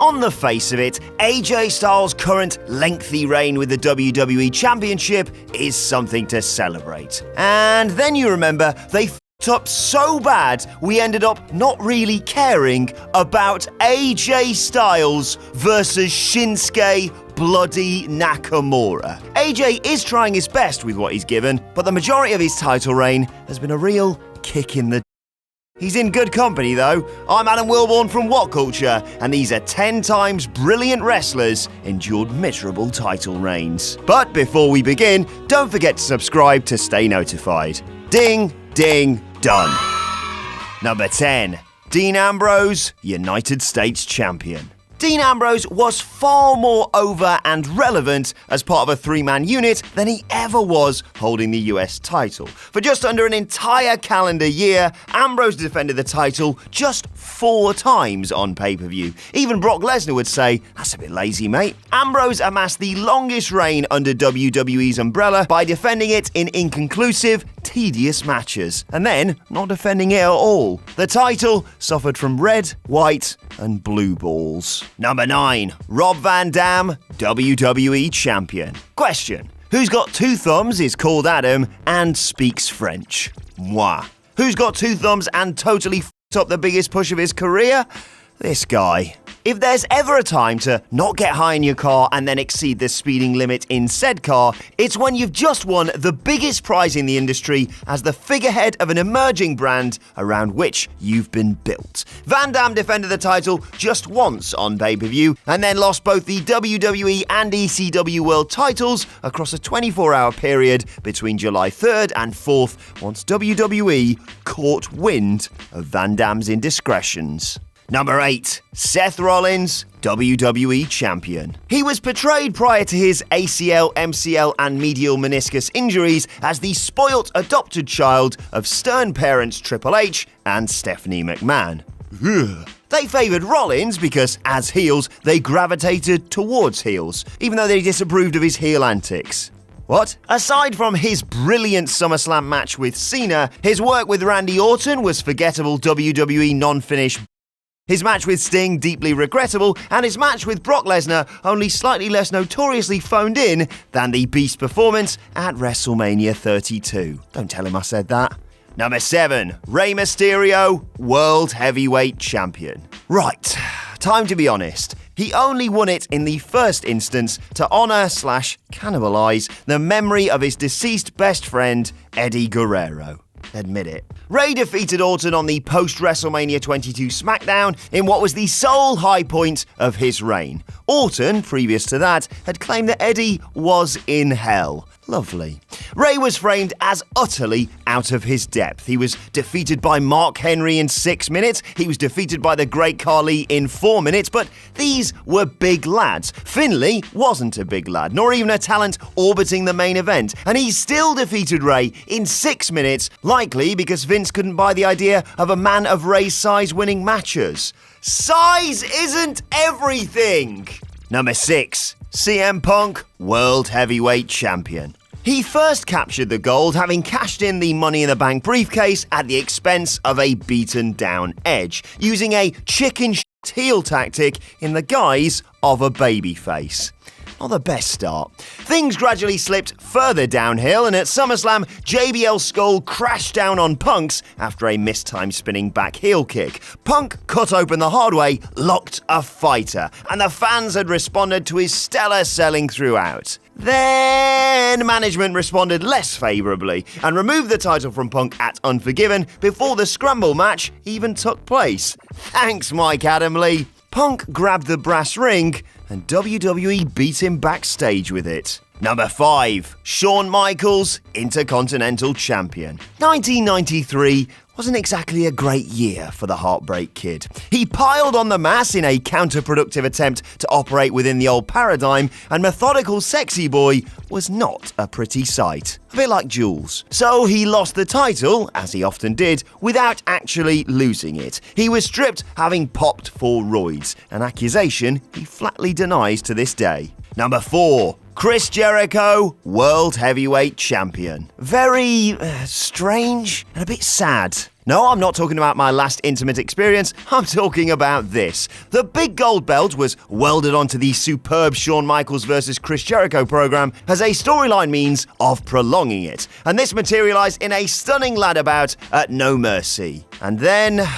On the face of it, AJ Styles' current lengthy reign with the WWE Championship is something to celebrate. And then you remember they f***ed up so bad we ended up not really caring about AJ Styles versus Shinsuke bloody Nakamura. AJ is trying his best with what he's given, but the majority of his title reign has been a real kick in the He's in good company, though. I'm Adam Wilborn from WhatCulture, and these are 10 times brilliant wrestlers endured miserable title reigns. But before we begin, don't forget to subscribe to stay notified. Ding, ding, done. Number 10. Dean Ambrose, United States Champion. Dean Ambrose was far more over and relevant as part of a three-man unit than he ever was holding the US title. For just under an entire calendar year, Ambrose defended the title just 4 times on pay-per-view. Even Brock Lesnar would say, that's a bit lazy, mate. Ambrose amassed the longest reign under WWE's umbrella by defending it in inconclusive, tedious matches, and then not defending it at all. The title suffered from red, white, and blue balls. Number 9. Rob Van Dam, WWE Champion. Question. Who's got 2 thumbs, is called Adam, and speaks French? Moi. Who's got 2 thumbs and totally f***ed up the biggest push of his career? This guy. If there's ever a time to not get high in your car and then exceed the speeding limit in said car, it's when you've just won the biggest prize in the industry as the figurehead of an emerging brand around which you've been built. Van Dam defended the title just once on pay-per-view and then lost both the WWE and ECW World titles across a 24-hour period between July 3rd and 4th once WWE caught wind of Van Dam's indiscretions. Number 8. Seth Rollins, WWE Champion. He was portrayed prior to his ACL, MCL, and medial meniscus injuries as the spoilt adopted child of stern parents Triple H and Stephanie McMahon. Ugh. They favoured Rollins because, as heels, they gravitated towards heels, even though they disapproved of his heel antics. What? Aside from his brilliant SummerSlam match with Cena, his work with Randy Orton was forgettable WWE non-finish. His match with Sting deeply regrettable, and his match with Brock Lesnar only slightly less notoriously phoned in than the Beast performance at WrestleMania 32. Don't tell him I said that. Number 7. Rey Mysterio, World Heavyweight Champion. Right, time to be honest. He only won it in the first instance to honour/cannibalise the memory of his deceased best friend, Eddie Guerrero. Admit it. Rey defeated Orton on the post-WrestleMania 22 SmackDown in what was the sole high point of his reign. Orton, previous to that, had claimed that Eddie was in hell. Lovely. Rey was framed as utterly out of his depth. He was defeated by Mark Henry in 6 minutes. He was defeated by the Great Khali in 4 minutes, but these were big lads. Finlay wasn't a big lad, nor even a talent orbiting the main event, and he still defeated Rey in 6 minutes, likely because Vince couldn't buy the idea of a man of Rey's size winning matches. Size isn't everything! Number 6. CM Punk, World Heavyweight Champion. He first captured the gold, having cashed in the Money in the Bank briefcase at the expense of a beaten-down Edge, using a chicken shit heel tactic in the guise of a babyface. Not the best start. Things gradually slipped further downhill, and at SummerSlam, JBL Skull crashed down on Punk's after a mistimed spinning back heel kick. Punk cut open the hard way, locked a fighter, and the fans had responded to his stellar selling throughout. Then management responded less favourably and removed the title from Punk at Unforgiven before the Scramble match even took place. Thanks, Mike Adamle. Punk grabbed the brass ring and WWE beat him backstage with it. Number 5. Shawn Michaels, Intercontinental Champion. 1993 wasn't exactly a great year for the Heartbreak Kid. He piled on the mass in a counterproductive attempt to operate within the old paradigm, and methodical sexy boy was not a pretty sight. A bit like Jules. So he lost the title, as he often did, without actually losing it. He was stripped having popped 4 roids, an accusation he flatly denies to this day. Number 4. Chris Jericho, World Heavyweight Champion. Very strange and a bit sad. No, I'm not talking about my last intimate experience, I'm talking about this. The big gold belt was welded onto the superb Shawn Michaels vs. Chris Jericho program as a storyline means of prolonging it, and this materialized in a stunning ladder bout at No Mercy. And then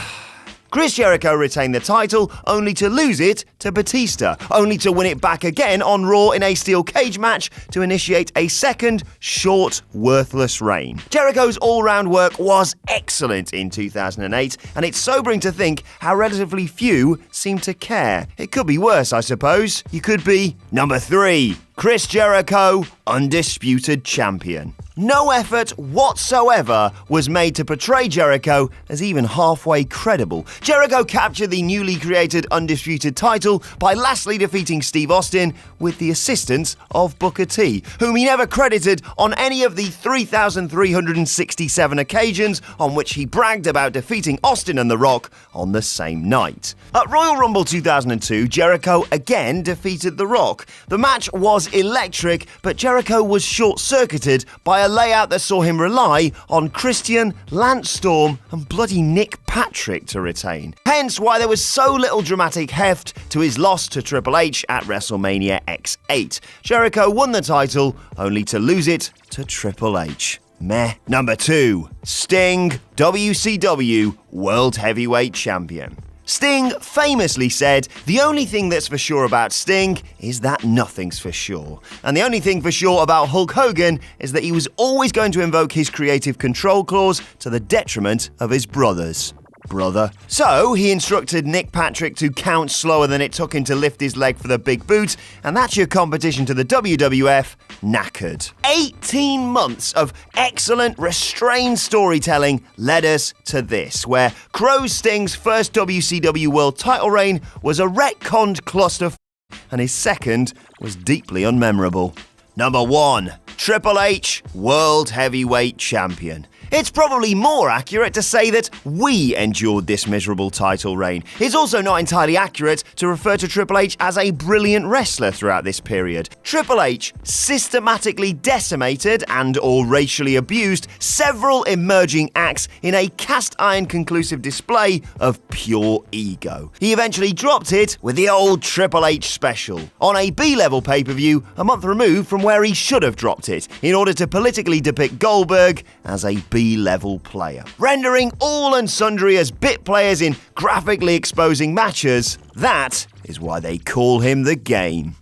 Chris Jericho retained the title, only to lose it to Batista, only to win it back again on Raw in a steel cage match to initiate a second, short, worthless reign. Jericho's all-round work was excellent in 2008, and it's sobering to think how relatively few seem to care. It could be worse, I suppose. You could be number 3, Chris Jericho, undisputed champion. No effort whatsoever was made to portray Jericho as even halfway credible. Jericho captured the newly created undisputed title by lastly defeating Steve Austin with the assistance of Booker T, whom he never credited on any of the 3,367 occasions on which he bragged about defeating Austin and The Rock on the same night. At Royal Rumble 2002, Jericho again defeated The Rock. The match was electric, but Jericho was short-circuited by a layout that saw him rely on Christian, Lance Storm, and bloody Nick Patrick to retain. Hence why there was so little dramatic heft to his loss to Triple H at WrestleMania X8. Jericho won the title, only to lose it to Triple H. Meh. Number 2. Sting, WCW World Heavyweight Champion. Sting famously said, "The only thing that's for sure about Sting is that nothing's for sure. And the only thing for sure about Hulk Hogan is that he was always going to invoke his creative control clause to the detriment of his brothers." Brother. So, he instructed Nick Patrick to count slower than it took him to lift his leg for the big boot, and that's your competition to the WWF knackered. 18 months of excellent, restrained storytelling led us to this, where Crow Sting's first WCW World title reign was a retconned cluster, and his second was deeply unmemorable. Number 1. Triple H, World Heavyweight Champion. It's probably more accurate to say that we endured this miserable title reign. It's also not entirely accurate to refer to Triple H as a brilliant wrestler throughout this period. Triple H systematically decimated and/or racially abused several emerging acts in a cast-iron conclusive display of pure ego. He eventually dropped it with the old Triple H special, on a B-level pay-per-view a month removed from where he should have dropped it, in order to politically depict Goldberg as a B-level player, rendering all and sundry as bit players in graphically exposing matches. That is why they call him the Game.